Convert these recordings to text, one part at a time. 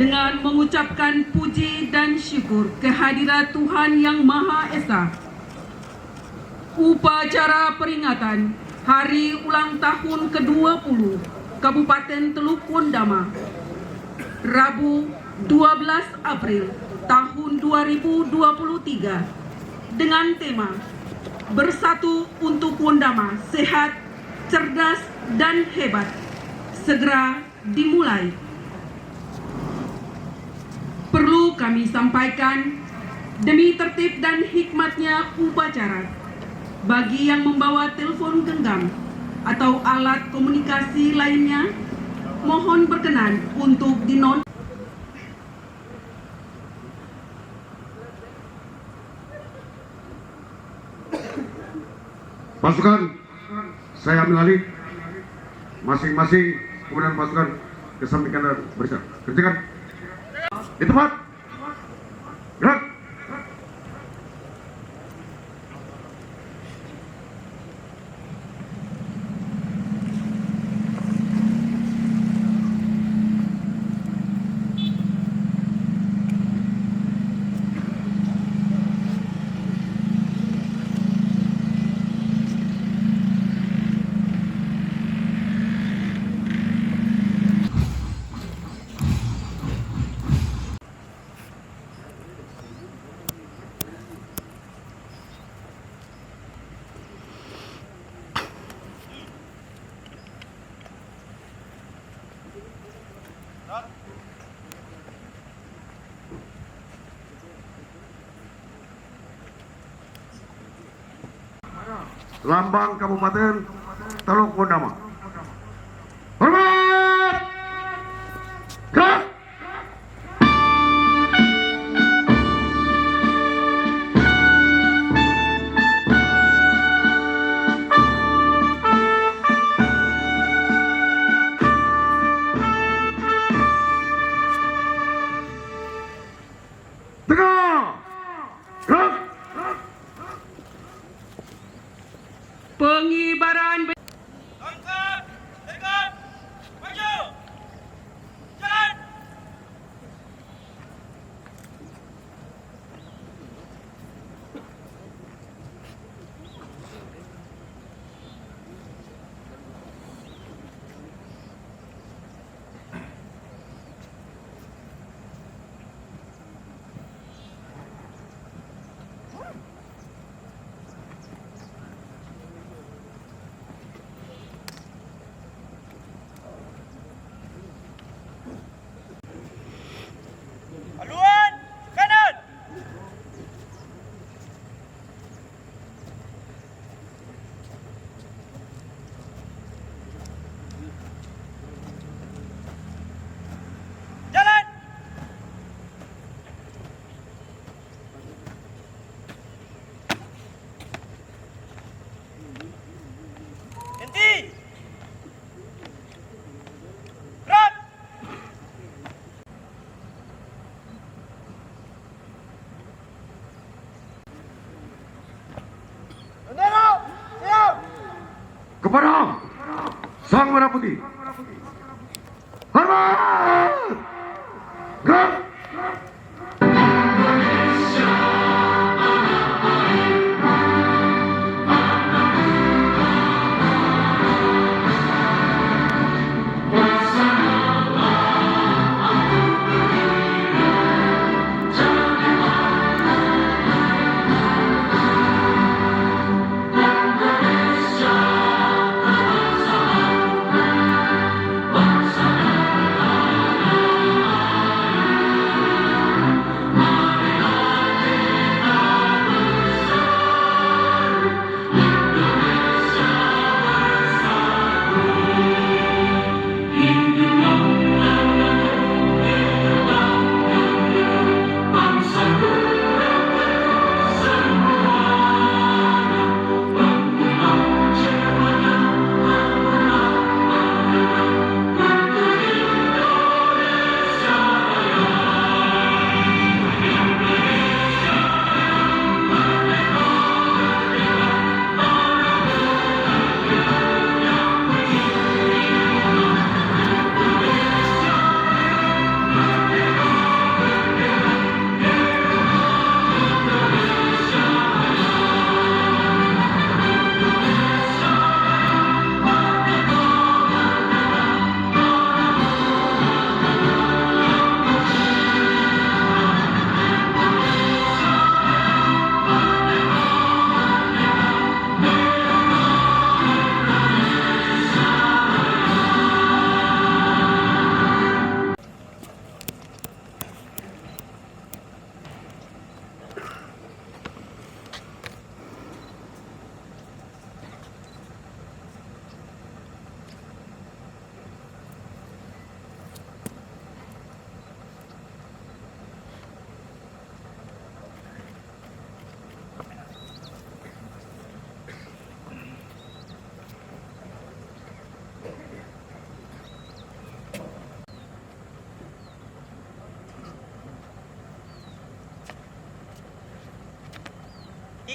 dengan mengucapkan puji dan syukur kehadirat Tuhan Yang Maha Esa. Upacara peringatan Hari Ulang Tahun ke-20 Kabupaten Teluk Wondama, Rabu 12 April tahun 2023 dengan tema Bersatu untuk Wondama, Sehat, Cerdas, dan Hebat, segera dimulai. Perlu kami sampaikan, demi tertib dan hikmatnya upacara, bagi yang membawa telepon genggam atau alat komunikasi lainnya, mohon berkenan untuk dinon. Pasukan, saya ambil alih. Masing-masing kemudian pasukan kesampingkan dan bersiap. Kerjakan. Di tempat. Gerak. Lambang Kabupaten Teluk Wondama. Hormat! Gerak! Tegak! Gerak! Pengibaran Angkat, tegak, maju, jalan. Haluan, kanan. Jalan. Henti. Gerak. Bendera, siap. Kepada Sang Merah Putih. Hormat! Gerak!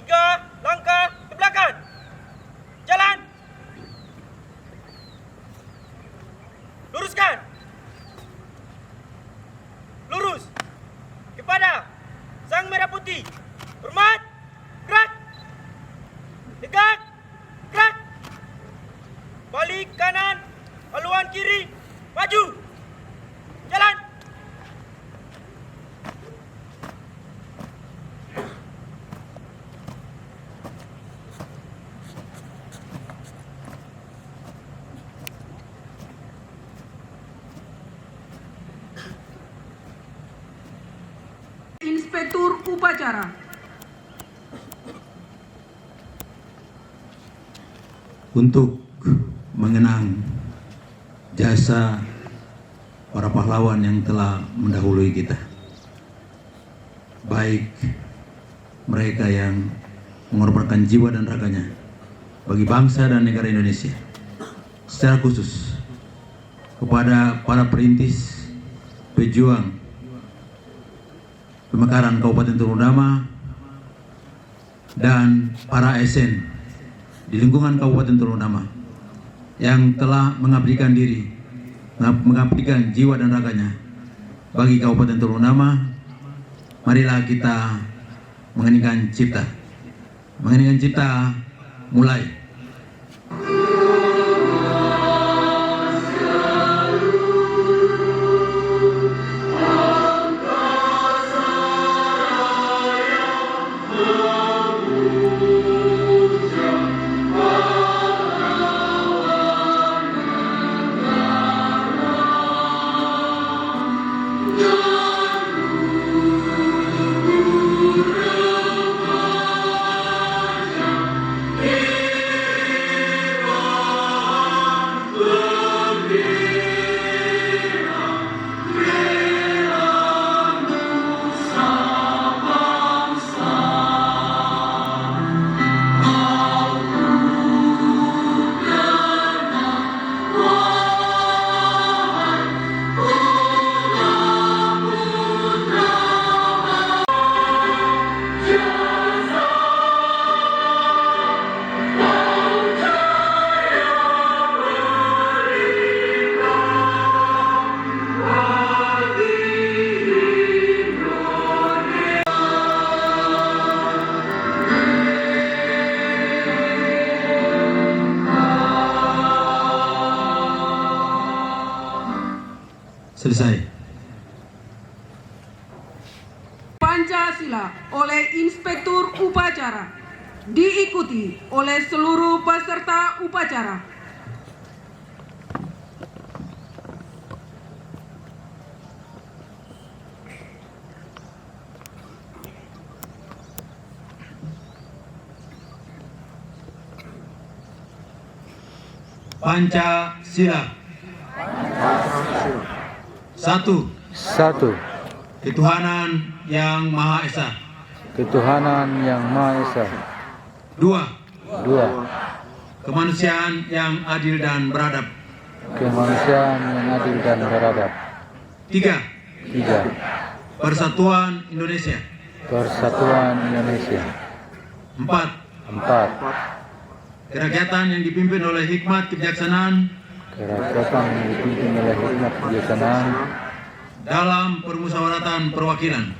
3 langkah ke belakang. Jalan. Luruskan. Lurus. Kepada Sang Merah Putih. Hormat. Gerak. Tegak. Gerak. Balik kanan. Haluan kiri. Maju. Jalan. Inspektur Upacara. Untuk mengenang jasa para pahlawan yang telah mendahului kita, baik mereka yang mengorbankan jiwa dan raganya bagi bangsa dan negara Indonesia, secara khusus kepada para perintis, pejuang pemekaran Kabupaten Toronama dan para ASN di lingkungan Kabupaten Toronama yang telah mengabdikan diri, mengabdikan jiwa dan raganya bagi Kabupaten Toronama. Marilah kita mengeningkan cipta. Mengeningkan cipta mulai. Selesai. Pancasila oleh Inspektur Upacara diikuti oleh seluruh peserta upacara. Pancasila. Satu. Ketuhanan yang Maha Esa. Ketuhanan yang Maha Esa. Dua. Kemanusiaan yang adil dan beradab. Kemanusiaan yang adil dan beradab. Tiga. Persatuan Indonesia. Empat. Kerakyatan yang dipimpin oleh hikmat kebijaksanaan dalam permusyawaratan perwakilan.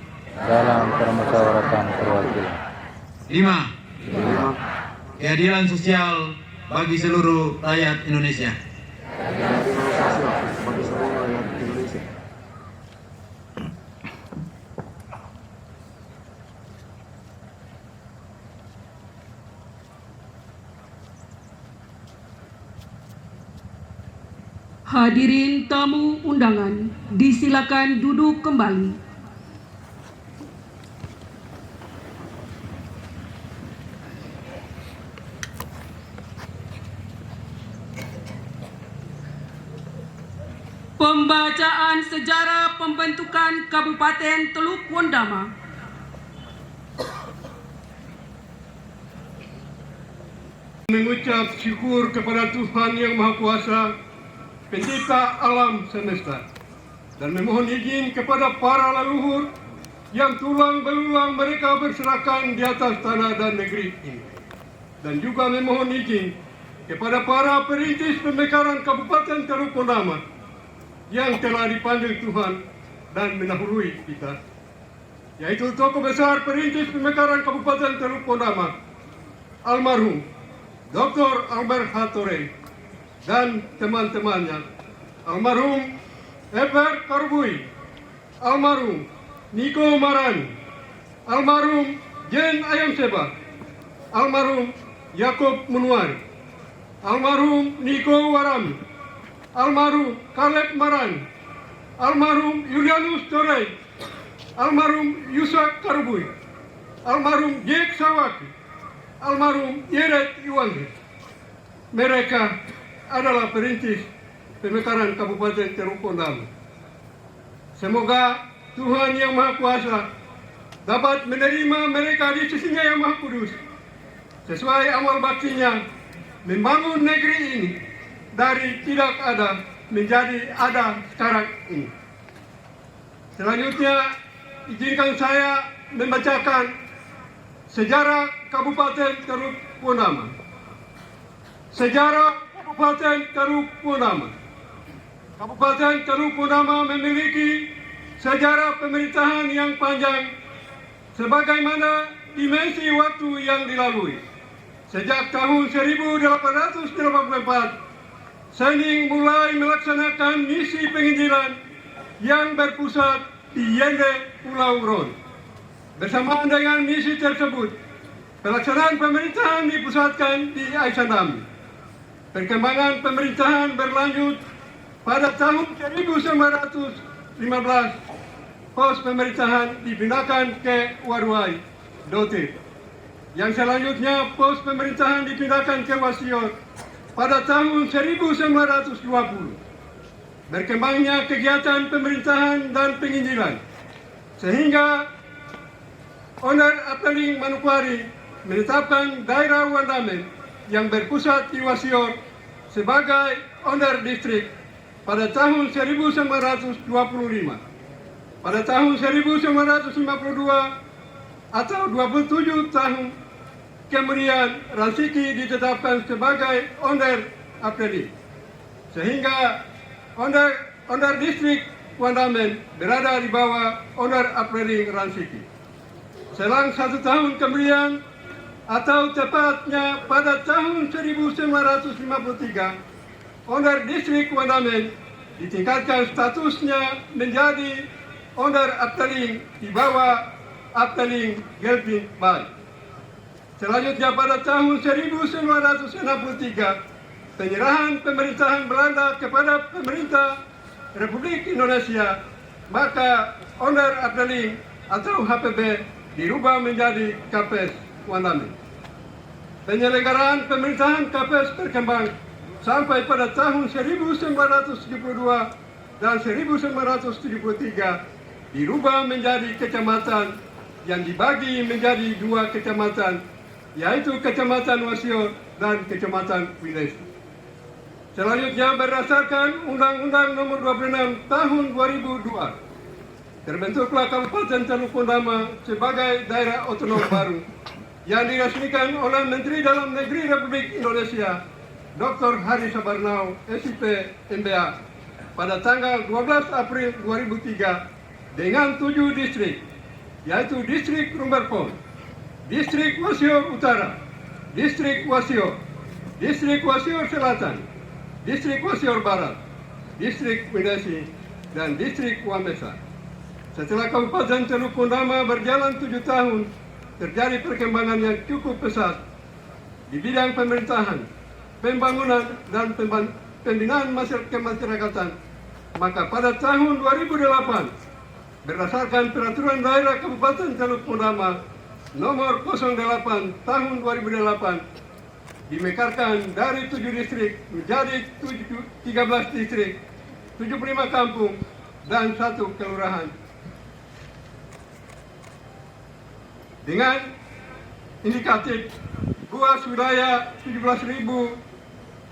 Lima. Keadilan sosial bagi seluruh rakyat Indonesia. Hadirin tamu undangan, disilakan duduk kembali. Pembacaan sejarah pembentukan Kabupaten Teluk Wondama. Mengucap syukur kepada Tuhan Yang Maha Kuasa, Pencipta alam semesta, dan memohon izin kepada para leluhur yang tulang belulang mereka berserakan di atas tanah dan negeri ini. Dan juga memohon izin kepada para perintis pemekaran Kabupaten Teluk Pondama yang telah dipanggil Tuhan dan mendahului kita, yaitu tokoh besar perintis pemekaran Kabupaten Teluk Pondama, almarhum Dr. Albert Hatore dan teman-temannya, almarhum Eber Karbui, almarhum Niko Marani, almarhum Jen Ayam Seba, almarhum Yakob Munuari, almarhum Niko Warami, almarhum Kaleb Marani, almarhum Julianus Torey, almarhum Yusak Karbui, almarhum Jek Sawaki, almarhum Yeret Iwangi. Mereka adalah perintis pemekaran Kabupaten Teluk Pondama. Semoga Tuhan Yang Maha Kuasa dapat menerima mereka di sisinya yang Maha Kudus, sesuai amal baktinya membangun negeri ini dari tidak ada menjadi ada sekarang ini. Selanjutnya, izinkan saya membacakan sejarah Kabupaten Teluk Pondama. Sejarah Kabupaten Teluk Pondama. Kabupaten Teluk Pondama memiliki sejarah pemerintahan yang panjang sebagaimana dimensi waktu yang dilalui. Sejak tahun 1884, Sening mulai melaksanakan misi penginjilan yang berpusat di Yende, Pulau Ron. Bersamaan dengan misi tersebut, pelaksanaan pemerintahan dipusatkan di Aisanami. Perkembangan pemerintahan berlanjut pada tahun 1915. Pos pemerintahan dipindahkan ke Waruai, Dotir. Yang selanjutnya pos pemerintahan dipindahkan ke Wasior pada tahun 1920. Berkembangnya kegiatan pemerintahan dan penginjilan, sehingga Owner Apteling Manokwari menetapkan daerah Wandamen yang berpusat di Wasior sebagai Owner Distrik pada tahun 1925. Pada tahun 1952 atau 27 tahun kemudian Ransiki ditetapkan sebagai Owner Apteling, sehingga Owner Distrik Wandamen berada di bawah Owner Apteling Ransiki. Selang 1 tahun kemudian, atau tepatnya pada tahun 1953, Owner Distrik Wandamen ditingkatkan statusnya menjadi Owner Apteling di bawah Apteling Gelpin Bay. Selanjutnya pada tahun 1963, penyerahan pemerintahan Belanda kepada pemerintah Republik Indonesia, maka Owner Apteling atau HPB dirubah menjadi Kapes Wandamen. Penyelenggaraan pemerintahan Kapes berkembang sampai pada tahun 1972 dan 1973 dirubah menjadi kecamatan yang dibagi menjadi 2 kecamatan, yaitu Kecamatan Wasior dan Kecamatan Wiles. Selanjutnya berdasarkan Undang-Undang Nomor 26 Tahun 2002, terbentuklah Kabupaten Teluk Pondama sebagai daerah otonom baru yang diresmikan oleh Menteri Dalam Negeri Republik Indonesia, Dr. Hari Sabarnau, SIP, MBA, pada tanggal 12 April 2003 dengan 7 distrik, yaitu Distrik Rumberpon, Distrik Wasior Utara, Distrik Wasior, Distrik Wasior Selatan, Distrik Wasior Barat, Distrik Widesi, dan Distrik Wamesa. Setelah Kabupaten Teluk Pondama berjalan 7 tahun, terjadi perkembangan yang cukup pesat di bidang pemerintahan, pembangunan, dan pembinaan kemasyarakatan. Maka pada tahun 2008, berdasarkan Peraturan Daerah Kabupaten Teluk Pondama Nomor 08 Tahun 2008, dimekarkan dari 7 distrik menjadi 13 distrik, 75 kampung, dan 1 kelurahan. Dengan indikatif luas wilayah 17.042,42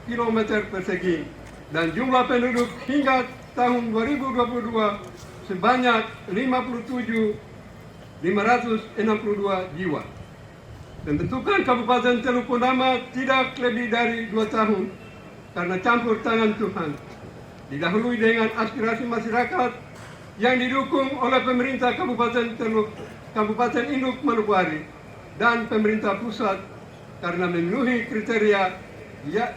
km persegi dan jumlah penduduk hingga tahun 2022 sebanyak 57.562 jiwa. Pembentukan Kabupaten Teluk Purnama tidak lebih dari 2 tahun karena campur tangan Tuhan. Didahului dengan aspirasi masyarakat yang didukung oleh pemerintah Kabupaten Induk Manokwari dan pemerintah pusat karena memenuhi kriteria yang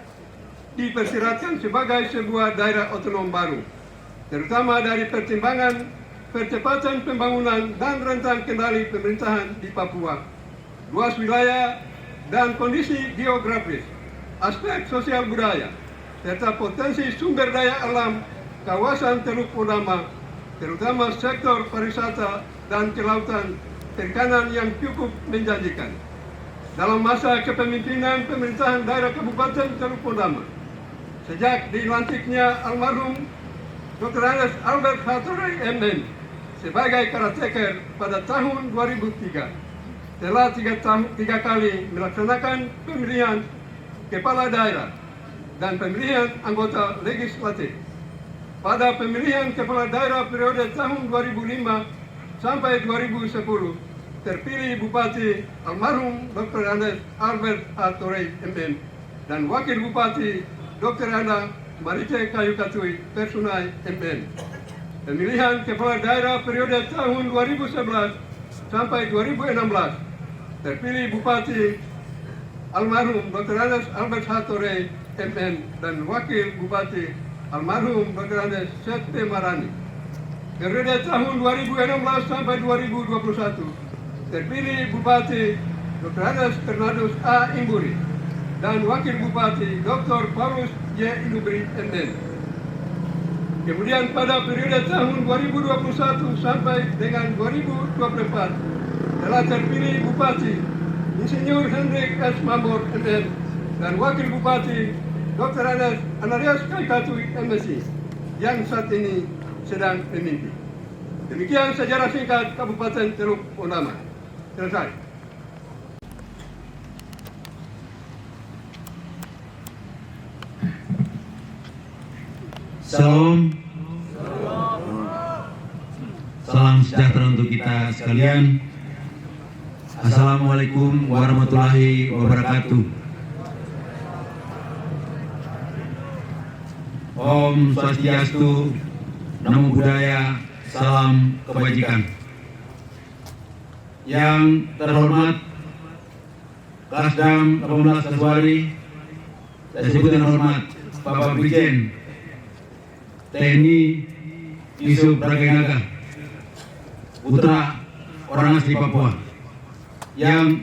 dipersyaratkan sebagai sebuah daerah otonom baru, terutama dari pertimbangan percepatan pembangunan dan rentang kendali pemerintahan di Papua, luas wilayah dan kondisi geografis, aspek sosial budaya, serta potensi sumber daya alam kawasan Teluk Purnama, terutama sektor pariwisata dan kelautan perikanan yang cukup menjanjikan. Dalam masa kepemimpinan pemerintahan daerah Kabupaten Teluk Purnama, sejak dilantiknya almarhum Dr. Andes Albert Hattori MM sebagai caretaker pada tahun 2003, telah tiga kali melaksanakan pemilihan kepala daerah dan pemilihan anggota legislatif. Pada pemilihan kepala daerah periode tahun 2005 sampai 2010, terpilih Bupati almarhum Dr. Andes Albert Hattori MM dan Wakil Bupati Dr. Ana Marice Kayu Katui Persunai MM. Pemilihan kepala daerah periode tahun 2011 sampai 2016, terpilih Bupati almarhum Dr. Andes Albert Hattori MM dan Wakil Bupati almarhum Dr. Andes Sete Marani. Periode tahun 2016 sampai 2021, terpilih Bupati Dr. Andes Ternadus A. Imburi dan Wakil Bupati Dr. Paulus Y. Inubri MM. Kemudian pada periode tahun 2021 sampai dengan 2024 telah terpilih Bupati Insinyur Hendrik S. Mambor MM dan Wakil Bupati Dr. Andes Anarias Kaikatui MSI yang saat ini sedang memimpin. Demikian sejarah singkat Kabupaten Teluk Purnama. Selesai. Salam. Salam sejahtera untuk kita sekalian. Assalamualaikum warahmatullahi wabarakatuh. Om Swastiastu, Namo Buddhaya, salam kebajikan. Yang terhormat Kasdam 18 Kaswari, saya sebut dengan hormat Bapak Brigjen TNI Yusuf Bragainaga, putra orang asli Papua, yang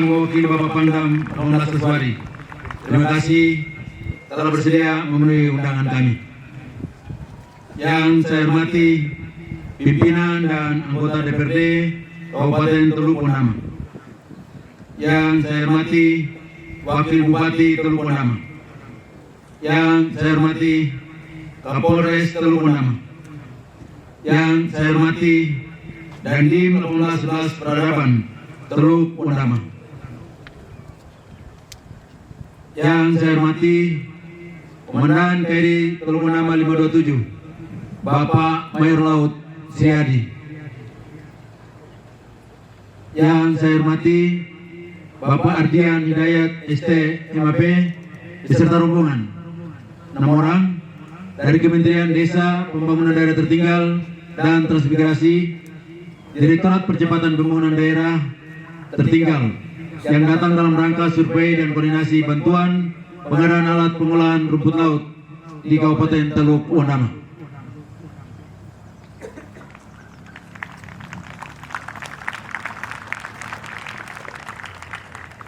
mewakili Bapak Pangdam 18 Kaswari. Terima kasih telah bersedia memenuhi undangan kami. Yang saya hormati pimpinan dan anggota DPRD Kabupaten Teluk Purnama. Yang saya hormati Wakil Bupati Teluk Purnama. Yang saya hormati Kapolres Teluk Purnama. Yang saya hormati Dandim 1811 Peradaban Teluk Purnama. Yang saya hormati Komandan KRI Teluk Purnama 527 Bapak Mayor Laut Sriadi. Yang saya hormati Bapak Ardian Hidayat ST MAP beserta rombongan 6 orang dari Kementerian Desa, Pembangunan Daerah Tertinggal dan Transmigrasi, Direktorat Percepatan Pembangunan Daerah Tertinggal yang datang dalam rangka survei dan koordinasi bantuan pengadaan alat pengolahan rumput laut di Kabupaten Teluk Purnama.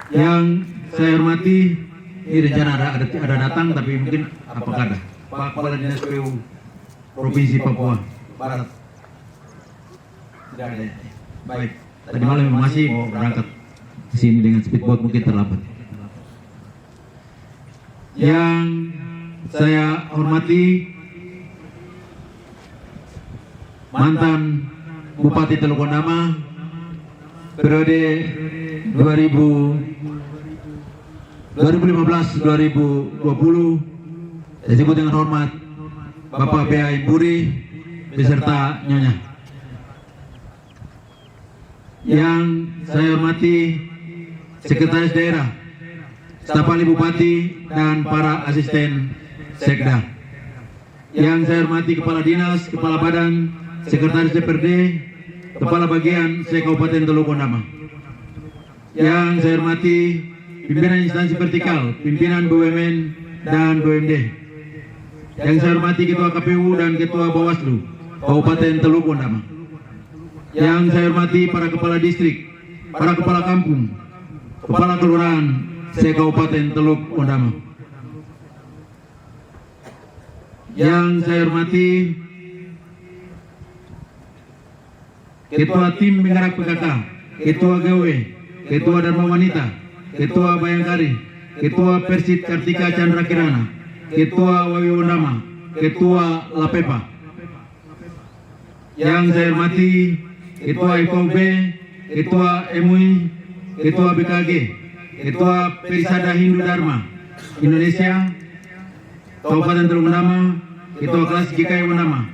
Yang saya hormati, ini rencana ada datang, tapi mungkin apakah ada Pak Kepala Dinas PU Provinsi Papua Barat? Tidak ada. Baik, tadi malam masih mau berangkat ke sini dengan speedboat, mungkin terlambat. Yang saya hormati mantan Bupati Teluk Purnama periode 2012 2015-2020 disebut dengan hormat Bapak B.A. Imburi beserta Nyonya. Yang saya hormati Sekretaris Daerah, staf ahli Bupati dan para asisten Sekda. Yang saya hormati Kepala Dinas, Kepala Badan, Sekretaris DPRD, Kepala Bagian Kabupaten Teluk Ondama. Yang saya hormati pimpinan instansi vertikal, pimpinan BUMN dan BUMD. Yang saya hormati Ketua KPU dan Ketua Bawaslu Kabupaten Teluk Ondama. Yang saya hormati para kepala distrik, para kepala kampung, kepala kelurahan Kabupaten Teluk Ondama. Yang saya hormati Ketua Tim Penggerak PKK, Ketua GW, Ketua Dharma Wanita, Ketua Bayangkari, Ketua Persit Kartika Chandra Kirana, Ketua Wawi Ondama, Ketua Lapepa. Yang saya hormati Ketua FKUB, Ketua MUI, Ketua BKG, Ketua Perisada Hindu Dharma Indonesia Kabupaten Teluk Ondama, Ketua Kelas GKI Ondama,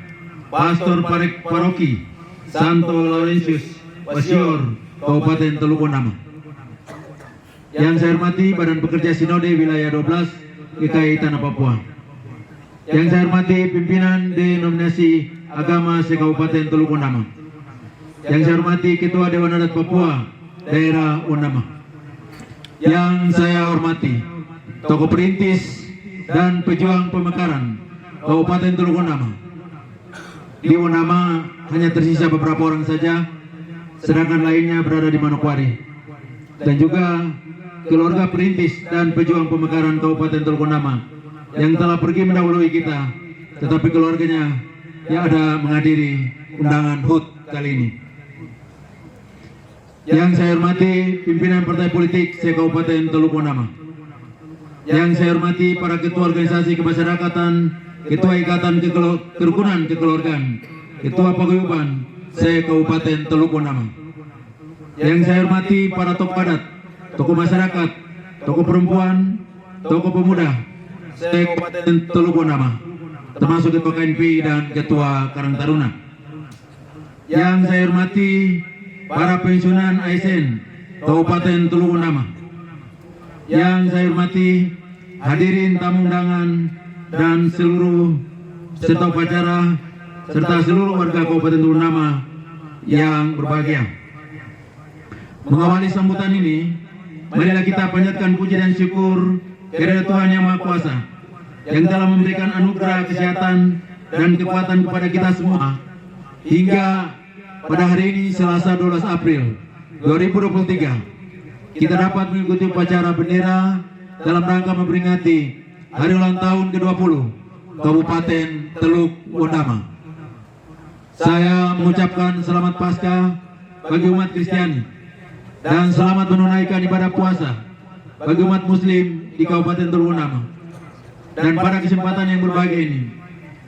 Pastor Paroki Santo Laurentius Wasior Kabupaten Teluk Ondama. Yang saya hormati Badan Pekerja Sinode Wilayah 12 GKI Tanah Papua. Yang saya hormati pimpinan denominasi agama Kabupaten Teluk Ondama. Yang saya hormati Ketua Dewan Adat Papua Daerah Ondama. Yang saya hormati tokoh perintis dan pejuang pemekaran Kabupaten Teluk Ondama. Di Ondama hanya tersisa beberapa orang saja, sedangkan lainnya berada di Manokwari. Dan juga keluarga perintis dan pejuang pemekaran Kabupaten Teluk Ondama yang telah pergi mendahului kita, tetapi keluarganya yang ada menghadiri undangan HUT kali ini. Yang saya hormati pimpinan partai politik Kabupaten Teluk Ondama. Yang saya hormati para ketua organisasi kemasyarakatan, Ketua Ikatan Kerukunan Kekeluargaan, Ketua Paguyuban Kabupaten Teluk Ondama. Yang saya hormati para tokoh adat, tokoh masyarakat, tokoh perempuan, tokoh pemuda Kabupaten Teluk Ondama, termasuk Ketua KNPI dan Ketua Karang Taruna. Yang saya hormati para pensiunan ASN Kabupaten Teluk Ondama. Yang saya hormati hadirin tamu undangan dan seluruh peserta upacara serta seluruh warga Kabupaten Teluk Ondama yang berbahagia. Mengawali sambutan ini, marilah kita panjatkan puji dan syukur kepada Tuhan Yang Maha Kuasa yang telah memberikan anugerah kesehatan dan kekuatan kepada kita semua hingga pada hari ini Selasa 12 April 2023 kita dapat mengikuti upacara bendera dalam rangka memperingati hari ulang tahun ke-20 Kabupaten Teluk Ondama. Saya mengucapkan selamat Paskah bagi umat Kristiani dan selamat menunaikan ibadah puasa bagi umat Muslim di Kabupaten Teluk Ondama. Dan pada kesempatan yang berbahagia ini,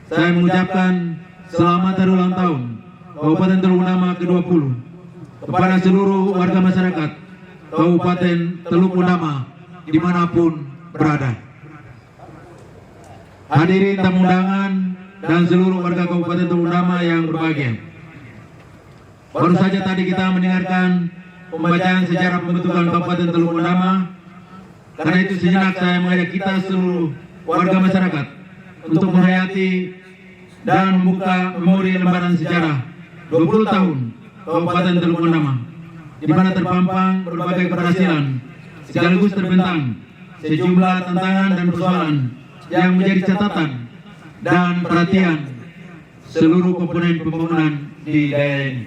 saya mengucapkan selamat hari ulang tahun Kabupaten Teluk Ondama ke-20 kepada seluruh warga masyarakat Kabupaten Teluk Ondama dimanapun berada. Hadirin tamu undangan dan seluruh warga Kabupaten Teluk Ondama yang berbahagia. Baru saja tadi kita mendengarkan pembacaan sejarah pembentukan Kabupaten Teluk Ondama. Karena itu sejenak saya mengajak kita seluruh warga masyarakat untuk menghayati dan membuka memori lembaran sejarah 20 tahun Kabupaten Teluk Ondama, di mana terpampang berbagai keberhasilan sekaligus terbentang sejumlah tantangan dan persoalan yang menjadi catatan dan perhatian seluruh komponen pembangunan di daerah ini.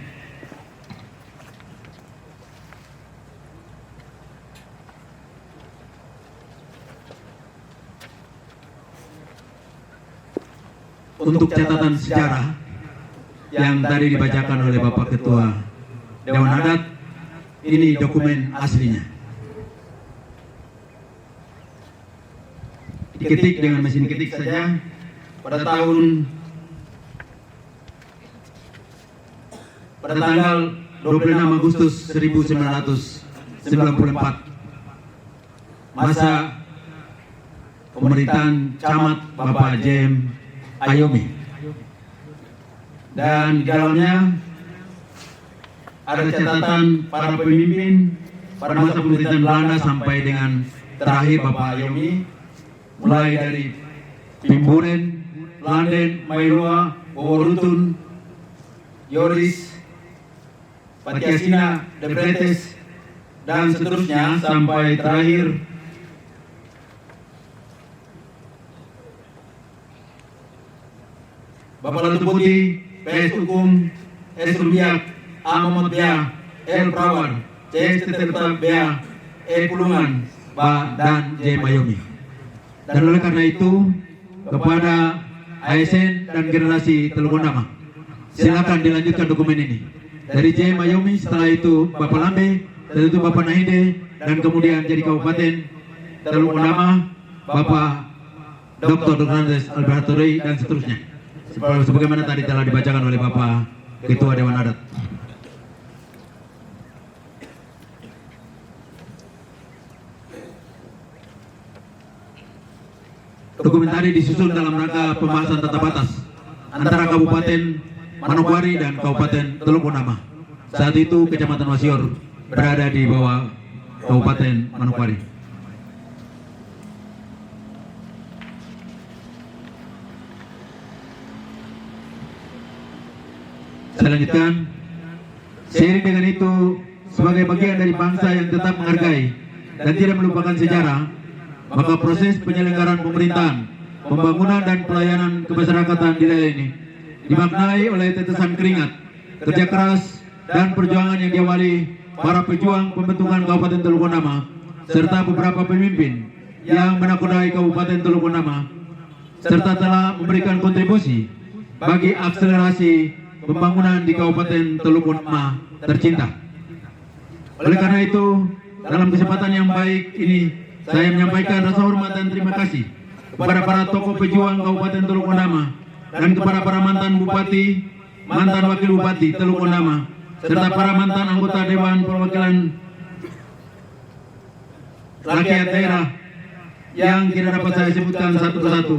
Untuk catatan sejarah yang tadi dibacakan oleh Bapak Ketua Dewan Adat, ini dokumen aslinya. Diketik dengan mesin ketik saja pada tanggal 26 Agustus 1994. masa pemerintahan Camat Bapak J.M. Ayomi. Dan di dalamnya ada catatan para pemimpin pada masa pemerintahan Belanda sampai dengan terakhir Bapak Ayomi, mulai dari Pimburen, Landen, Mailua, Woworutun, Yoris, Patiasina, Debretes, dan seterusnya sampai terakhir Bapak Lalu Putih, PS Hukum, S. Rubiak, A. Muhammad Bea, L. Prawan, CS Tetap Bea, E. Pulungan, Ba, dan J. Mayomi. Dan oleh karena itu, kepada ASN dan generasi Telukondama, silakan dilanjutkan dokumen ini. Dari J. Mayomi, setelah itu Bapak Lambe, setelah itu Bapak Nahide, dan kemudian jadi Kabupaten Telukondama, Bapak Dr. Hernandez Alberto Rey, dan seterusnya. Sebagaimana tadi telah dibacakan oleh Bapak Ketua Dewan Adat. Dokumen tadi disusun dalam rangka pembahasan tata batas antara Kabupaten Manokwari dan Kabupaten Telukondama. Saat itu Kecamatan Wasior berada di bawah Kabupaten Manokwari. Saya lanjutkan. Seiring dengan itu, sebagai bagian dari bangsa yang tetap menghargai dan tidak melupakan sejarah, maka proses penyelenggaraan pemerintahan, pembangunan dan pelayanan kemasyarakatan di daerah ini dimaknai oleh tetesan keringat, kerja keras, dan perjuangan yang diawali para pejuang pembentukan Kabupaten Telukondama serta beberapa pemimpin yang menakodai Kabupaten Telukondama, serta telah memberikan kontribusi bagi akselerasi pembangunan di Kabupaten Telukondama tercinta. Oleh karena itu, dalam kesempatan yang baik ini, saya menyampaikan rasa hormat dan terima kasih kepada para tokoh pejuang Kabupaten Telukondama dan kepada para mantan bupati, mantan wakil bupati Telukondama, serta para mantan anggota Dewan Perwakilan Rakyat Daerah yang tidak dapat saya sebutkan satu persatu,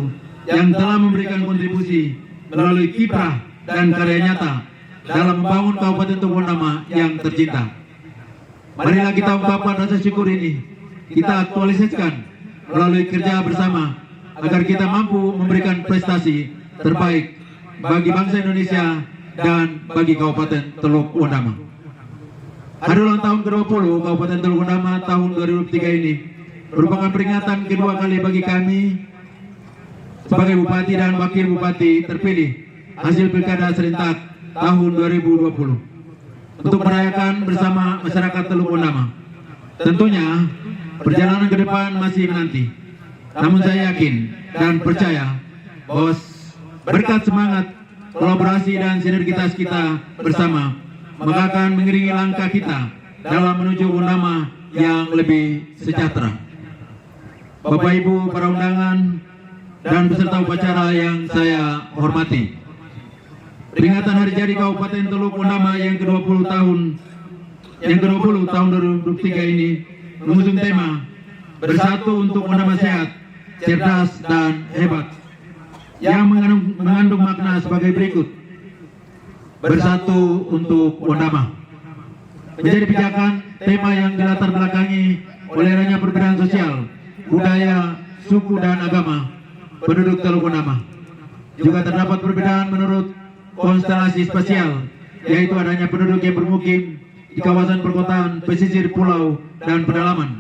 yang telah memberikan kontribusi melalui kiprah dan karya nyata dalam membangun Kabupaten Telukondama yang tercinta. Marilah kita ungkapkan rasa syukur ini, kita aktualisasikan melalui kerja bersama agar kita mampu memberikan prestasi terbaik bagi bangsa Indonesia dan bagi Kabupaten Telukondama. Hari ulang tahun ke-20 Kabupaten Telukondama tahun 2003 ini merupakan peringatan kedua kali bagi kami sebagai bupati dan wakil bupati terpilih hasil pilkada serentak tahun 2020 untuk merayakan bersama masyarakat Telukondama. Tentunya perjalanan ke depan masih menanti. Namun saya yakin dan percaya bahwa berkat semangat, kolaborasi dan sinergitas kita bersama, maka akan mengiringi langkah kita dalam menuju Telukondama yang lebih sejahtera. Bapak Ibu para undangan dan peserta upacara yang saya hormati, peringatan hari jadi Kabupaten Telukondama yang ke-20 tahun 2023 ini mengusung tema Bersatu untuk Kondama Sehat, Cerdas dan Hebat, yang mengandung makna sebagai berikut. Bersatu untuk Kondama menjadi pijakan tema yang dilatar belakangi oleh adanya perbedaan sosial, budaya, suku dan agama penduduk Telukondama. Juga terdapat perbedaan menurut konstelasi spasial, yaitu adanya penduduk yang bermukim di kawasan perkotaan, pesisir, pulau, dan pedalaman.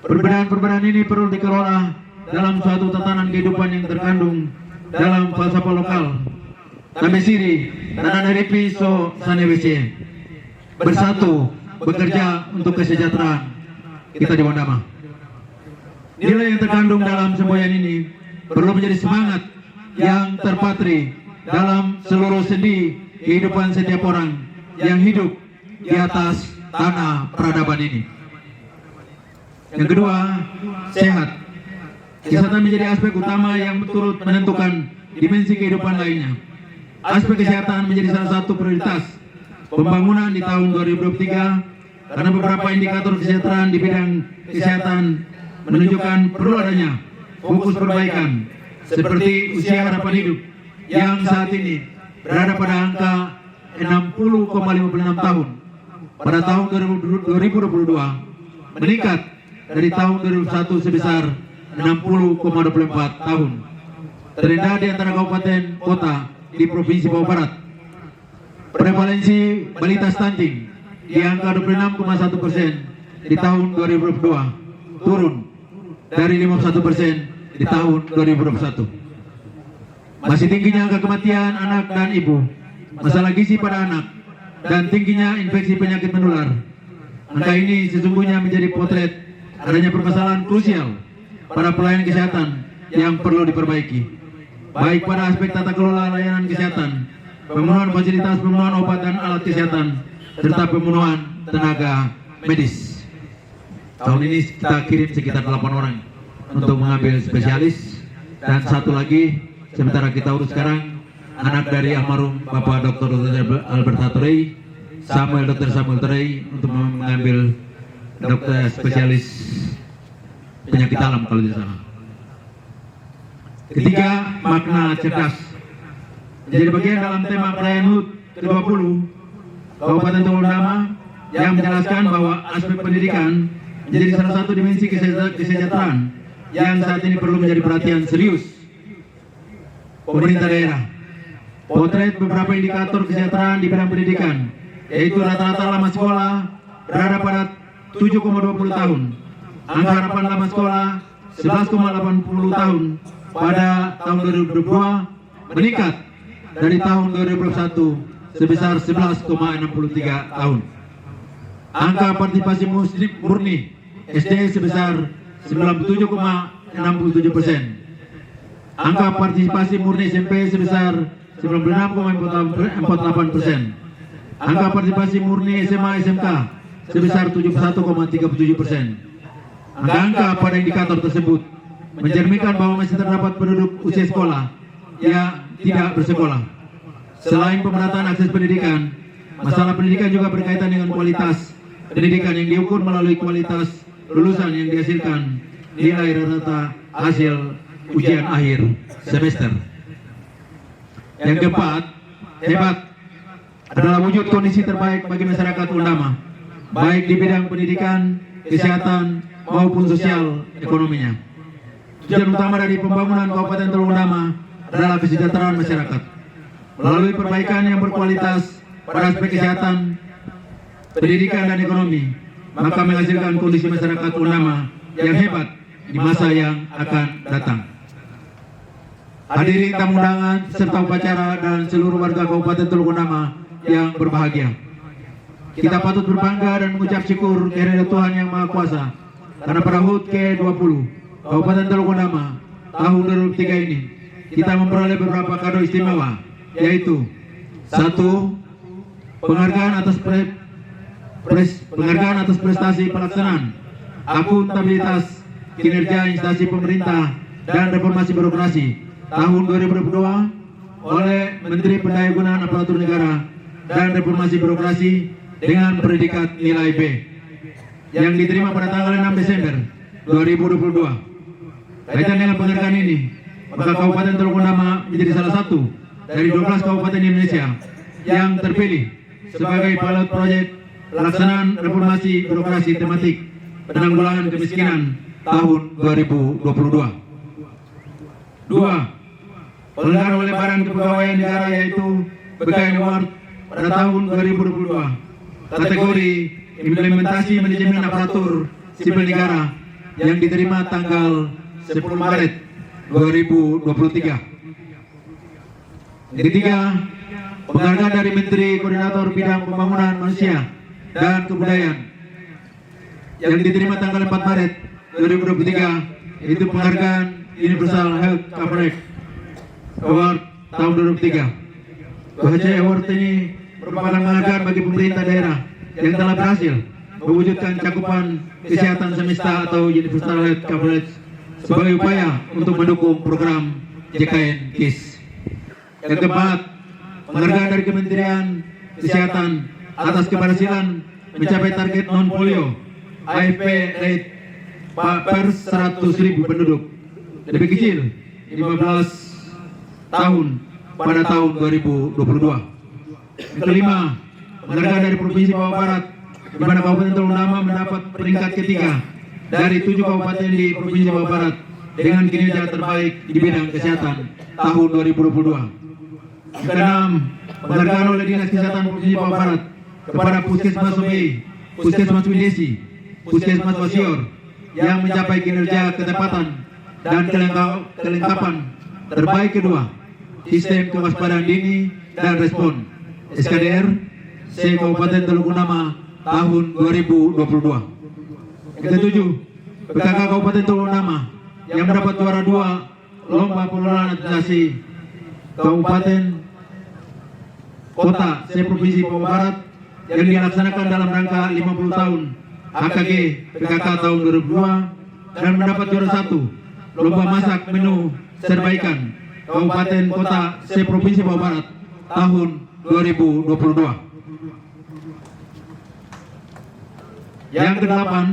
Perbedaan-perbedaan ini perlu dikelola dalam suatu tatanan kehidupan yang terkandung dalam falsafah lokal. Namesiri, Tananaripi So Sanewese. Bersatu, bekerja untuk kesejahteraan kita di Kondama. Nilai yang terkandung dalam semboyan ini perlu menjadi semangat yang terpatri dalam seluruh sendi kehidupan setiap orang yang hidup di atas tanah peradaban ini. Yang kedua, sehat. Kesehatan menjadi aspek utama yang turut menentukan dimensi kehidupan lainnya. Aspek kesehatan menjadi salah satu prioritas pembangunan di tahun 2023 karena beberapa indikator kesejahteraan di bidang kesehatan menunjukkan perlu adanya fokus perbaikan seperti usia harapan hidup yang saat ini berada pada angka 60,56 tahun. Pada tahun 2022 meningkat dari tahun 2001 sebesar 60,24 tahun. Terendah di antara kabupaten kota di Provinsi Papua Barat. Prevalensi balita stunting di angka 26,1% di tahun 2022 turun dari 51% di tahun 2021. Masih tingginya angka kematian anak dan ibu, masalah gizi pada anak, dan tingginya infeksi penyakit menular. Angka ini sesungguhnya menjadi potret adanya permasalahan krusial pada pelayanan kesehatan yang perlu diperbaiki, baik pada aspek tata kelola layanan kesehatan, pemenuhan fasilitas, pemenuhan obat dan alat kesehatan, serta pemenuhan tenaga medis. Tahun ini kita kirim sekitar 8 orang untuk mengambil spesialis, dan satu lagi sementara kita urus sekarang anak dari almarhum Bapak Dr. Albert Haturei, Dr. Samuel Terei, untuk mengambil dokter spesialis penyakit alam kalau tidak salah. Ketiga, makna cerdas menjadi bagian dalam tema perayaan HUT ke-20 Kabupaten Tokuldama yang menjelaskan bahwa aspek pendidikan menjadi salah satu dimensi kesejahteraan yang saat ini perlu menjadi perhatian serius pemerintah daerah. Potret beberapa indikator kesejahteraan di bidang pendidikan, yaitu rata-rata lama sekolah berada pada 7,20 tahun, angka harapan lama sekolah 11,80 tahun pada tahun 2022 meningkat dari tahun 2021 sebesar 11,63 tahun. Angka partisipasi muslim murni SD sebesar 97,67%. Angka partisipasi murni SMP sebesar 96,48%. Angka partisipasi murni SMA SMK sebesar 71,37%. Angka-angka pada indikator tersebut mencerminkan bahwa masih terdapat penduduk usia sekolah yang tidak bersekolah. Selain pemerataan akses pendidikan, masalah pendidikan juga berkaitan dengan kualitas pendidikan yang diukur melalui kualitas lulusan yang dihasilkan nilai rata-rata hasil ujian akhir semester. Yang keempat, hebat adalah wujud kondisi terbaik bagi masyarakat Undama, baik di bidang pendidikan, kesehatan, maupun sosial ekonominya. Tujuan utama dari pembangunan Kabupaten Tokuldama adalah kesejahteraan masyarakat melalui perbaikan yang berkualitas pada aspek kesehatan, pendidikan dan ekonomi, maka menghasilkan kondisi masyarakat Undama yang hebat di masa yang akan datang. Hadirin tamu undangan serta upacara dan seluruh warga Kabupaten Tokuldama yang berbahagia, kita patut berbangga dan mengucap syukur kehadirat Tuhan Yang Maha Kuasa karena pada HUT ke-20 Kabupaten Tokuldama tahun 2003 ini kita memperoleh beberapa kado istimewa, yaitu 1. Penghargaan atas prestasi pelaksanaan akuntabilitas kinerja instansi pemerintah dan reformasi birokrasi tahun 2022 oleh Menteri Pendayagunaan Aparatur Negara dan Reformasi Birokrasi dengan predikat nilai B yang diterima pada tanggal 6 Desember 2022. Kaitan dengan penghargaan ini, maka Kabupaten Tokuldama menjadi salah satu dari 12 kabupaten Indonesia yang terpilih sebagai pilot proyek pelaksanaan reformasi birokrasi tematik penanggulangan kemiskinan tahun 2022. 2. Penghargaan oleh Badan Kepegawaian Negara yaitu BKN Award pada tahun 2022 kategori implementasi manajemen aparatur sipil negara yang diterima tanggal 10 Maret 2023. Ketiga, penghargaan dari Menteri Koordinator Bidang Pembangunan Manusia dan Kebudayaan yang diterima tanggal 4 Maret 2023, yaitu penghargaan Universal Health Coverage Award tahun 2003. UHC Award ini merupakan penghargaan bagi pemerintah daerah yang telah berhasil mewujudkan cakupan kesehatan semesta atau Universal Health Coverage sebagai upaya untuk mendukung program JKN KIS. Yang keempat, penghargaan dari Kementerian Kesehatan atas keberhasilan mencapai target non-polio AFP rate per 100.000 penduduk. Lebih kecil 15 tahun pada tahun 2022. Yang kelima, penghargaan dari Provinsi Papua Barat, di mana Kabupaten Teluk Dama mendapat peringkat ketiga dari 7 kabupaten di Provinsi Papua Barat dengan kinerja terbaik di bidang kesehatan tahun 2022. Yang keenam, penghargaan oleh Dinas Kesehatan Provinsi Papua Barat kepada Puskesmas Sobe, Puskesmas Windesi, Puskesmas Wasior yang mencapai kinerja ketepatan dan kelengkapan terbaik kedua sistem kewaspadaan dini dan respon SKDR se Kabupaten Teluk Dama tahun 2022. Yang ketujuh, PKK Kabupaten Teluk Dama yang mendapat juara 2 lomba pengelolaan administrasi Kabupaten Kota se Provinsi Papua Barat yang dilaksanakan dalam rangka 50 tahun HKG PKK tahun 2002 dan mendapat juara 1 lomba masak menu serbaikan Kabupaten Kota se Provinsi Papua Barat tahun 2022. Yang kedelapan,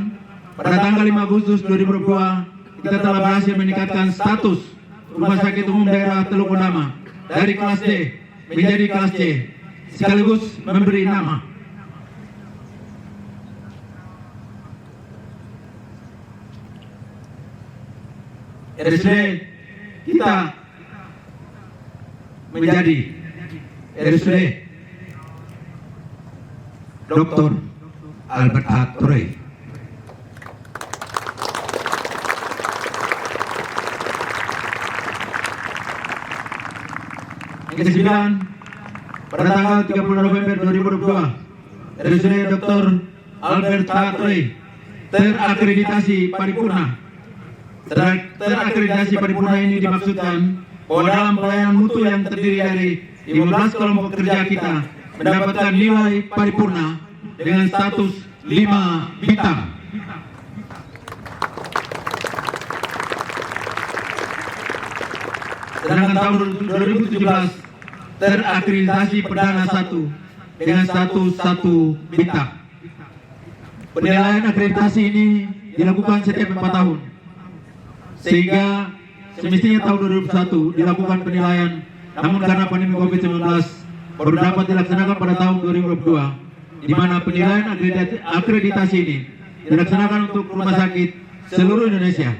pada tanggal 5 Agustus 2022 kita telah berhasil meningkatkan status Rumah Sakit Umum Daerah Teluk Dama dari kelas D menjadi kelas C, sekaligus memberi nama RSUD kita menjadi RSUD Dr. Albert A. Torrey. Yang ke-9, pada tanggal 30 November 2022, RSUD Dr. Albert A. Torrey terakreditasi paripurna. Terakreditasi paripurna ini dimaksudkan bahwa dalam pelayanan mutu yang terdiri dari 15 kelompok kerja kita mendapatkan nilai paripurna dengan status 5 bintang. Sedangkan tahun 2017 terakreditasi perdana 1 dengan status 1 bintang. Penilaian akreditasi ini dilakukan setiap 4 tahun, sehingga semestinya tahun 2021 dilakukan penilaian, namun karena pandemi COVID-19 baru dapat dilaksanakan pada tahun 2022, di mana penilaian akreditasi ini dilaksanakan untuk rumah sakit seluruh Indonesia.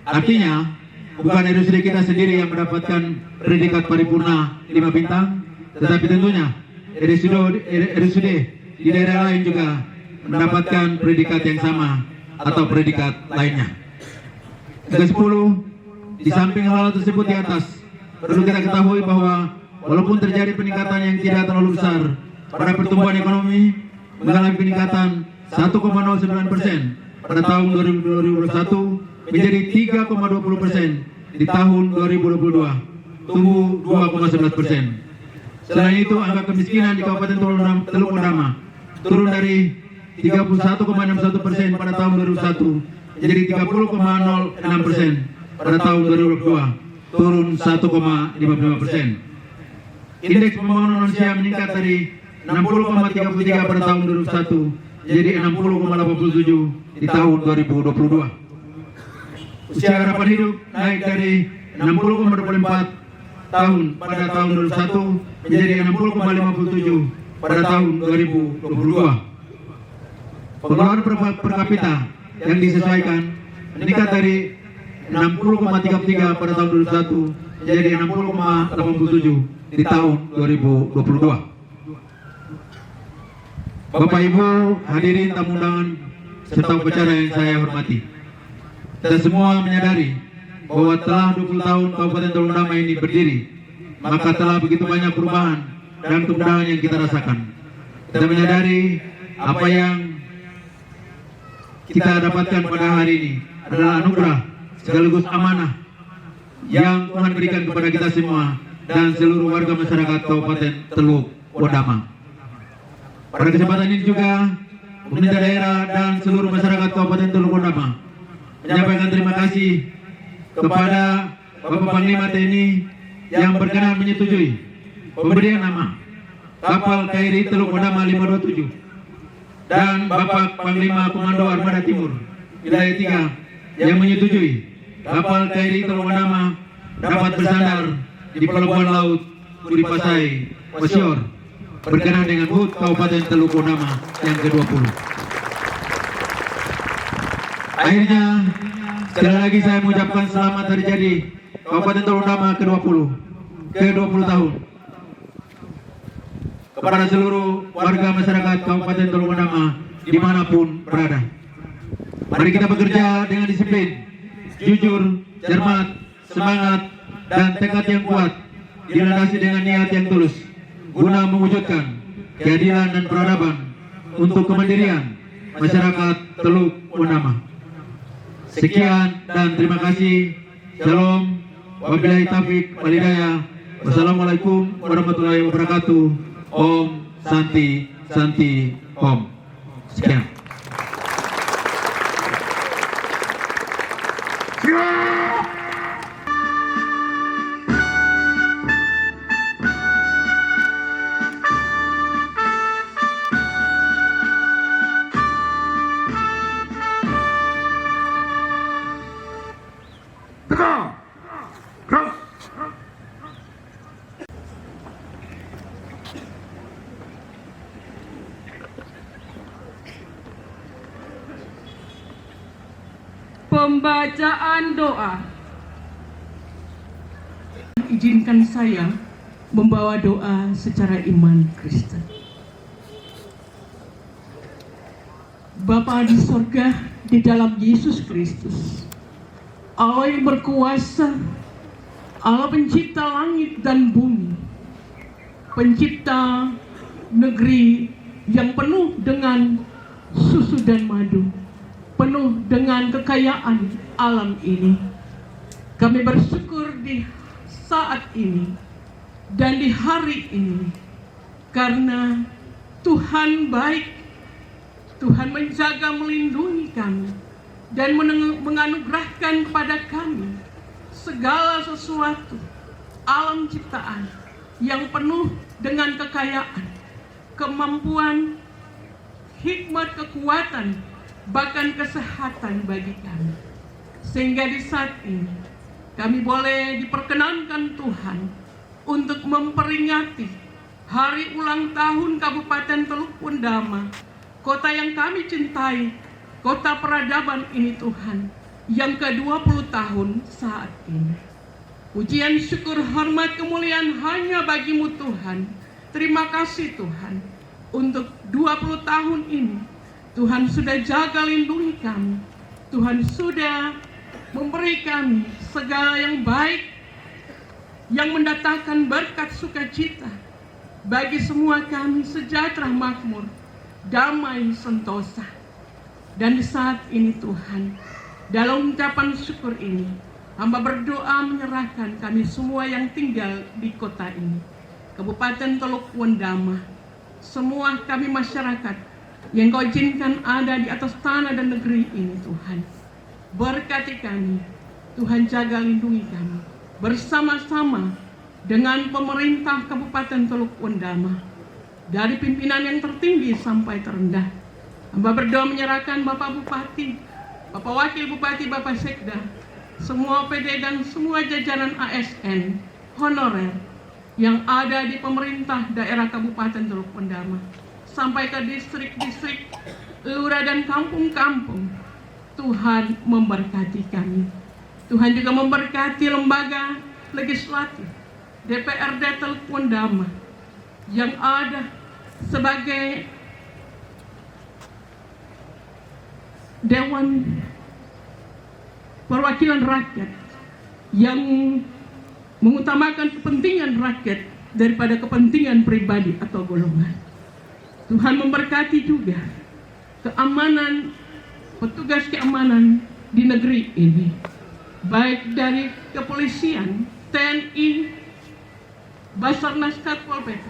Artinya, bukan RSUD kita sendiri yang mendapatkan predikat paripurna 5 bintang, tetapi tentunya RSUD di daerah lain juga mendapatkan predikat yang sama atau predikat lainnya. Yang ke-10, di samping hal tersebut di atas, perlu kita ketahui bahwa walaupun terjadi peningkatan yang tidak terlalu besar pada pertumbuhan ekonomi, mengalami peningkatan 1,09% pada tahun 2021 menjadi 3,20% di tahun 2022, tumbuh 2,11%. Selain itu, angka kemiskinan di Kabupaten Teluk Dama turun dari 31,61% pada tahun 2001 menjadi 30,06% pada tahun 2022, turun 1,55%. Indeks pembangunan manusia meningkat dari 60,33 pada tahun 2001 menjadi 60,87 di tahun 2022. Usia harapan hidup naik dari 60,24 tahun pada tahun 2001 menjadi 60,57 pada tahun 2022. Pengeluaran per kapita yang disesuaikan meningkat dari 60,33 pada tahun 2001 menjadi 60,87 di tahun 2022. Bapak Ibu hadirin tamu undangan serta upacara yang saya hormati, kita semua menyadari bahwa telah 20 tahun Kabupaten Teluk Dama ini berdiri, maka telah begitu banyak perubahan dan kemudahan yang kita rasakan. Kita menyadari apa yang kita dapatkan pada hari ini adalah anugerah sekaligus amanah yang Tuhan berikan kepada kita semua dan seluruh warga masyarakat Kabupaten Teluk Dama. Pada kesempatan ini juga pemerintah daerah dan seluruh masyarakat Kabupaten Teluk Dama menyampaikan terima kasih kepada Bapak Panglima TNI yang berkenan menyetujui pemberian nama kapal KRI Teluk Dama 527 dan Bapak Panglima Komando Armada Timur Wilayah 3 yang menyetujui kapal KRI Teluk Wandama dapat bersandar di Pelabuhan Laut Budi Pasai, Wasior, berkenan dengan HUT Kabupaten Teluk Wandama yang ke-20. Akhirnya, sekali lagi saya mengucapkan selamat hari jadi Kabupaten Teluk Wandama ke-20 tahun kepada seluruh warga masyarakat Kabupaten Teluk Wandama dimanapun berada. Mari kita bekerja dengan disiplin, jujur, cermat, semangat, dan tekad yang kuat, dilandasi dengan niat yang tulus, guna mewujudkan keadilan dan peradaban untuk kemandirian masyarakat Teluk Wandama. Sekian dan terima kasih. Shalom, wabillahi taufiq wal hidayah. Wassalamualaikum warahmatullahi wabarakatuh. Om Santi Santi Om. Sekian. Siap! Tegak! Gerak! Pembacaan doa. Izinkan saya membawa doa secara iman Kristen. Bapa di sorga, di dalam Yesus Kristus, Allah yang berkuasa, Allah pencipta langit dan bumi, pencipta negeri yang penuh dengan susu dan madu, penuh dengan kekayaan alam ini. Kami bersyukur di saat ini dan di hari ini karena Tuhan baik, Tuhan menjaga melindungi kami dan menganugerahkan kepada kami segala sesuatu alam ciptaan yang penuh dengan kekayaan, kemampuan, hikmat, kekuatan, bahkan kesehatan bagi kami. Sehingga di saat ini kami boleh diperkenankan Tuhan untuk memperingati hari ulang tahun Kabupaten Teluk Wandama, kota yang kami cintai, kota peradaban ini Tuhan, yang ke-20 tahun saat ini. Pujian, syukur, hormat, kemuliaan hanya bagimu Tuhan. Terima kasih Tuhan untuk 20 tahun ini. Tuhan sudah jaga lindungi kami. Tuhan sudah memberi kami segala yang baik, yang mendatangkan berkat sukacita bagi semua kami, sejahtera, makmur, damai, sentosa. Dan di saat ini Tuhan, dalam ucapan syukur ini, hamba berdoa menyerahkan kami semua yang tinggal di kota ini, Kabupaten Teluk Wandama, semua kami masyarakat yang Kau izinkan ada di atas tanah dan negeri ini Tuhan. Berkati kami, Tuhan jaga lindungi kami, bersama-sama dengan pemerintah Kabupaten Teluk Wandama, dari pimpinan yang tertinggi sampai terendah. Hamba berdoa menyerahkan Bapak Bupati, Bapak Wakil Bupati, Bapak Sekda, semua PD dan semua jajaran ASN honorer yang ada di pemerintah daerah Kabupaten Teluk Wandama, sampai ke distrik-distrik, lurah dan kampung-kampung. Tuhan memberkati kami. Tuhan juga memberkati lembaga legislatif DPRD Teluk Wandama yang ada sebagai Dewan Perwakilan Rakyat yang mengutamakan kepentingan rakyat daripada kepentingan pribadi atau golongan. Tuhan memberkati juga keamanan, petugas keamanan di negeri ini, baik dari kepolisian, TNI, Basarnas, Satpol PP,